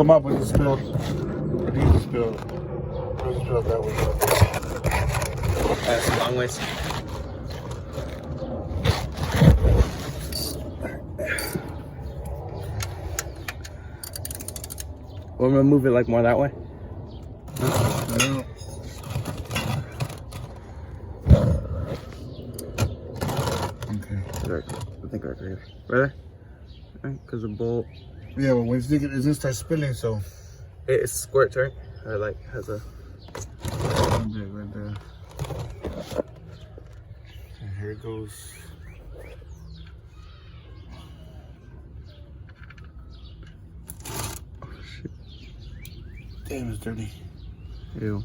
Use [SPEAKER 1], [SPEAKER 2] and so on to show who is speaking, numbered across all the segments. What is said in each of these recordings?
[SPEAKER 1] Come up with the spill. It needs to spill. It needs to spill that way.
[SPEAKER 2] That's a long ways. Well, I'm gonna move it like more that way.
[SPEAKER 1] Yeah. Okay.
[SPEAKER 2] I think right there. Right there? Because the bolt.
[SPEAKER 1] Yeah, but when it's gonna start spilling, so.
[SPEAKER 2] It squirts, right? Or like has a.
[SPEAKER 1] Right there. And here it goes.
[SPEAKER 2] Oh, shit.
[SPEAKER 1] Damn, it's dirty.
[SPEAKER 2] Ew.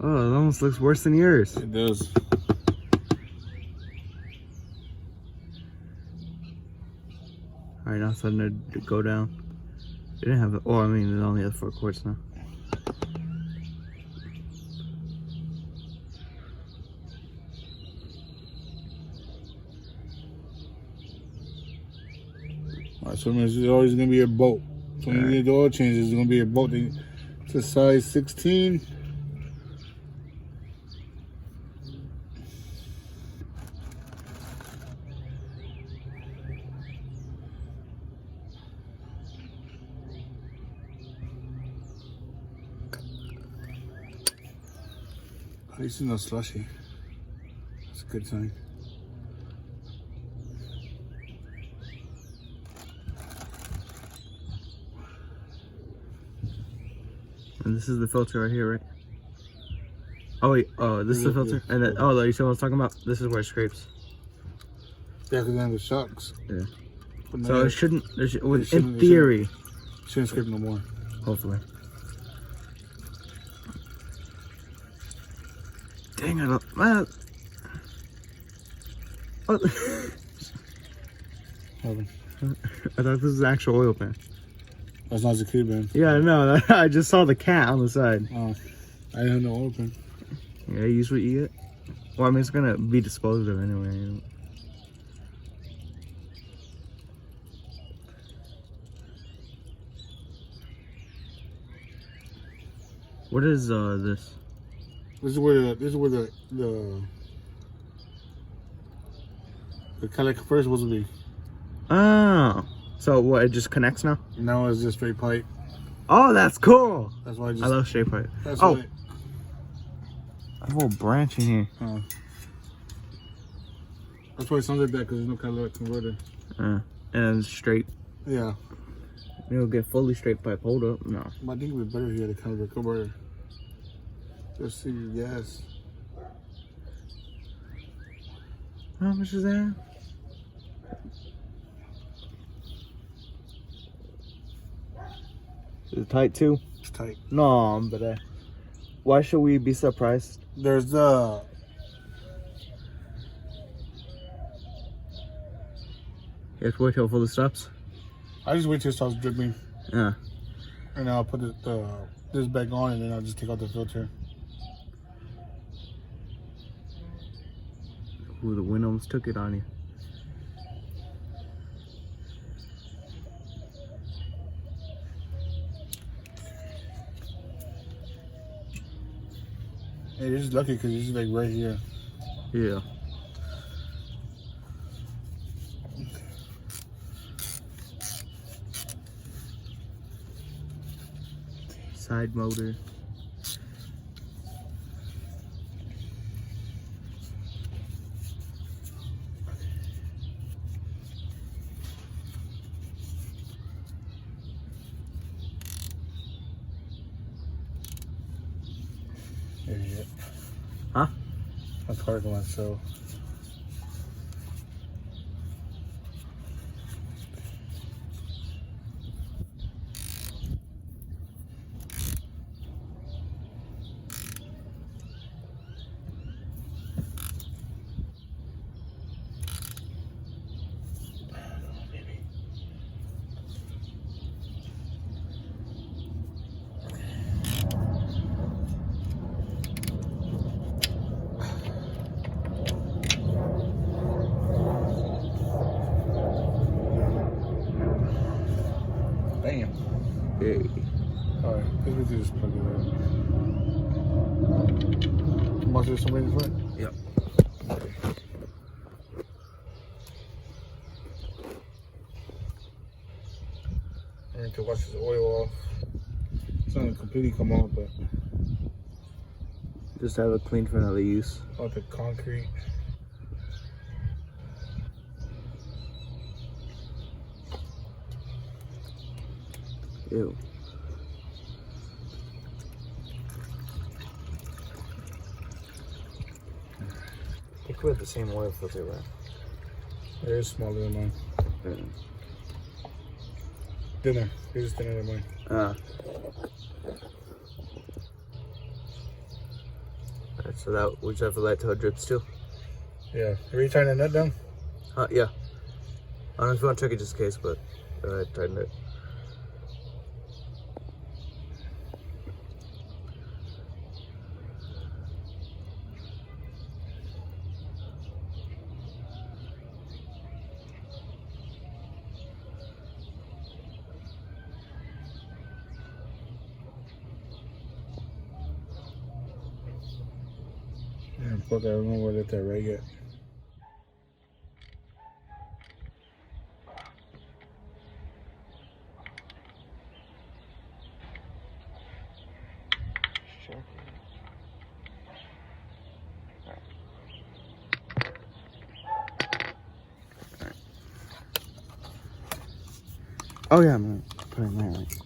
[SPEAKER 2] Oh, it almost looks worse than yours.
[SPEAKER 1] It does.
[SPEAKER 2] Alright, now it's starting to go down. It didn't have it. Oh, I mean, it only has 4 quarts now.
[SPEAKER 1] Alright, so there's always gonna be a bolt. So when you get the oil change, there's gonna be a bolt. It's a size 16. At least it's not slushy. That's a good sign.
[SPEAKER 2] And this is the filter right here, right? Oh wait, oh, this is the filter? And then, oh, you see what I was talking about? This is where it scrapes.
[SPEAKER 1] Yeah, because then the shocks.
[SPEAKER 2] Yeah.
[SPEAKER 1] But
[SPEAKER 2] So it shouldn't, in theory.
[SPEAKER 1] Shouldn't scrape no more.
[SPEAKER 2] Hopefully. Dang it, man. Oh. I thought this was actual oil pan.
[SPEAKER 1] That's not the key, man.
[SPEAKER 2] Yeah, no, I just saw the cat on the side.
[SPEAKER 1] Oh, I didn't have no oil pan.
[SPEAKER 2] Yeah, use what you get. Well, I mean, it's gonna be disposed of anyway. What is this?
[SPEAKER 1] This is where the calic first was to be.
[SPEAKER 2] Oh, so what? It just connects now?
[SPEAKER 1] Now it's just straight pipe.
[SPEAKER 2] Oh, that's cool.
[SPEAKER 1] That's why
[SPEAKER 2] I love straight pipe.
[SPEAKER 1] That's
[SPEAKER 2] oh,
[SPEAKER 1] why.
[SPEAKER 2] a whole branch in here.
[SPEAKER 1] That's why it sounds like that, because there's no calic converter.
[SPEAKER 2] And straight.
[SPEAKER 1] Yeah.
[SPEAKER 2] You'll get fully straight pipe. Hold up, no.
[SPEAKER 1] I think it would be better if you had a calic converter. Just see your gas.
[SPEAKER 2] How much is that? Is it tight too?
[SPEAKER 1] It's tight.
[SPEAKER 2] No, but why should we be surprised?
[SPEAKER 1] There's the...
[SPEAKER 2] You have to wait till it fully stops?
[SPEAKER 1] I just wait till it starts dripping.
[SPEAKER 2] Yeah.
[SPEAKER 1] And then I'll put this back on, and then I'll just take out the filter.
[SPEAKER 2] Ooh, the wind almost took it on you.
[SPEAKER 1] Hey, this is lucky because this is like right here.
[SPEAKER 2] Yeah. Side motor.
[SPEAKER 1] Idiot.
[SPEAKER 2] Huh?
[SPEAKER 1] That's hard one, so.
[SPEAKER 2] Hey.
[SPEAKER 1] Alright, let's get this plug it in. Must have somebody in front?
[SPEAKER 2] Yep.
[SPEAKER 1] I need to wash this oil off. It's not gonna completely come out, but
[SPEAKER 2] Just have it clean for another use.
[SPEAKER 1] out the concrete.
[SPEAKER 2] Ew. I think we have the same oil filter, right?
[SPEAKER 1] It is smaller than mine. Thinner. It is thinner than mine.
[SPEAKER 2] Alright, so that we just have to let it till it drips too.
[SPEAKER 1] Yeah. Are you tying the nut down?
[SPEAKER 2] Yeah. I don't know if you want to check it just in case, but I tightened it.
[SPEAKER 1] Yeah, fuck, I don't know where that right yet.
[SPEAKER 2] Oh yeah, I'm gonna put it in there, right?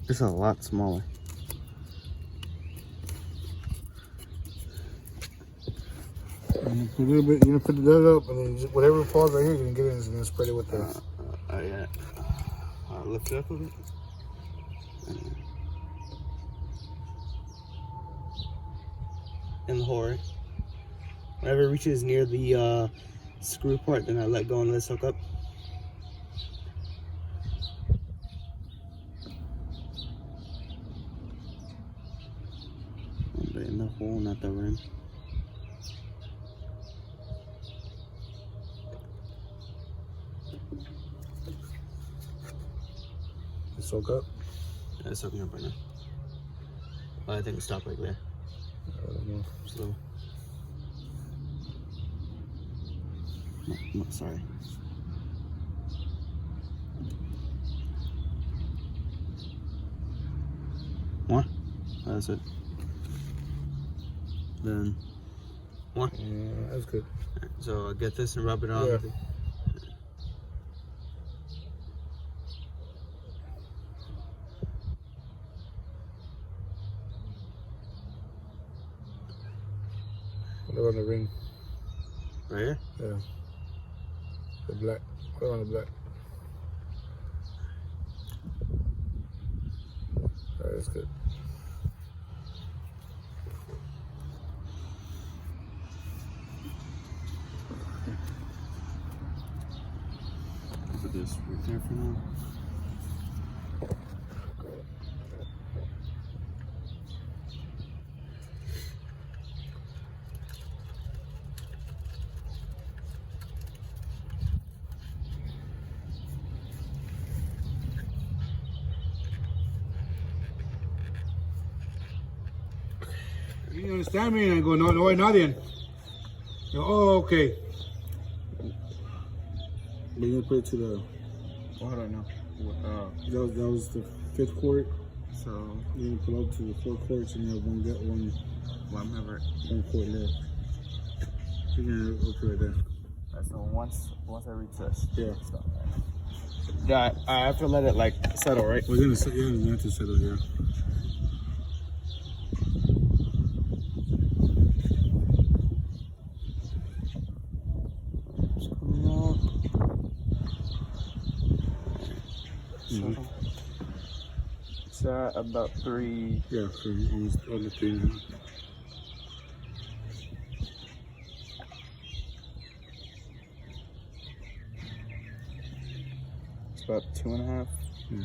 [SPEAKER 2] This is a lot smaller.
[SPEAKER 1] And a little bit, you're gonna put the nut up, and then just, whatever falls right here, you're gonna get it and it's gonna spread it with the.
[SPEAKER 2] Yeah. I'll lift it up a bit. In the hole, right? Whenever it reaches near the screw part, then I let go and let it soak up. But in the hole, not the rim.
[SPEAKER 1] Soak up?
[SPEAKER 2] Yeah, it's soaking up right now. Well, I think it stopped right there.
[SPEAKER 1] I don't know.
[SPEAKER 2] Slow. No, sorry. More? Oh, that's it. Then more?
[SPEAKER 1] Yeah, that's good.
[SPEAKER 2] Right, so I'll get this and rub it on.
[SPEAKER 1] Yeah. Put it on the ring.
[SPEAKER 2] Right here?
[SPEAKER 1] Yeah. The black. Put it on the black. Alright, that's good.
[SPEAKER 2] Put this right there for now.
[SPEAKER 1] You understand me? And I go, no, no, nadie. Go, oh, okay. You're gonna put it to the.
[SPEAKER 2] Oh, I don't know.
[SPEAKER 1] That was the 5th quart.
[SPEAKER 2] So,
[SPEAKER 1] You're gonna put up to the 4 quarts, and you have one
[SPEAKER 2] well, I'm never.
[SPEAKER 1] 1 quart left. You're gonna put it right there.
[SPEAKER 2] So once I reach this.
[SPEAKER 1] Yeah.
[SPEAKER 2] Stop. Yeah, I have to let it like settle, right?
[SPEAKER 1] We're gonna set. Yeah, you have to settle here.
[SPEAKER 2] Mm-hmm. It's at about 3.
[SPEAKER 1] Yeah, so almost under 3 now.
[SPEAKER 2] It's about 2.5.
[SPEAKER 1] Yeah.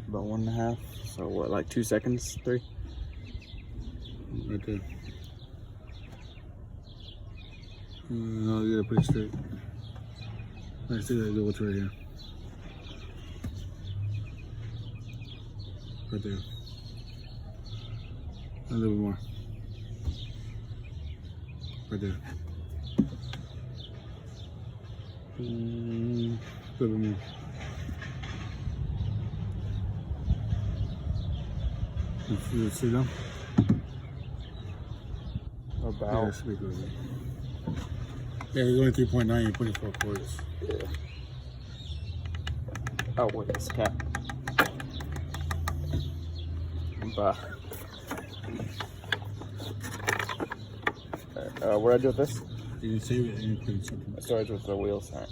[SPEAKER 2] About 1.5. So what, like 2 seconds? 3?
[SPEAKER 1] Right there. No, you gotta put it straight. I see that go. What's right here? Right there. A little bit more. Right there. A little bit more. Let's see them. Yeah,
[SPEAKER 2] About.
[SPEAKER 1] that's pretty good. Yeah, it's only 3.9. You're putting 4 quarters.
[SPEAKER 2] Yeah. Oh, wait, it's cap. Bah. What do I do with this?
[SPEAKER 1] You can save it and you put it something.
[SPEAKER 2] It starts with the wheels. All right.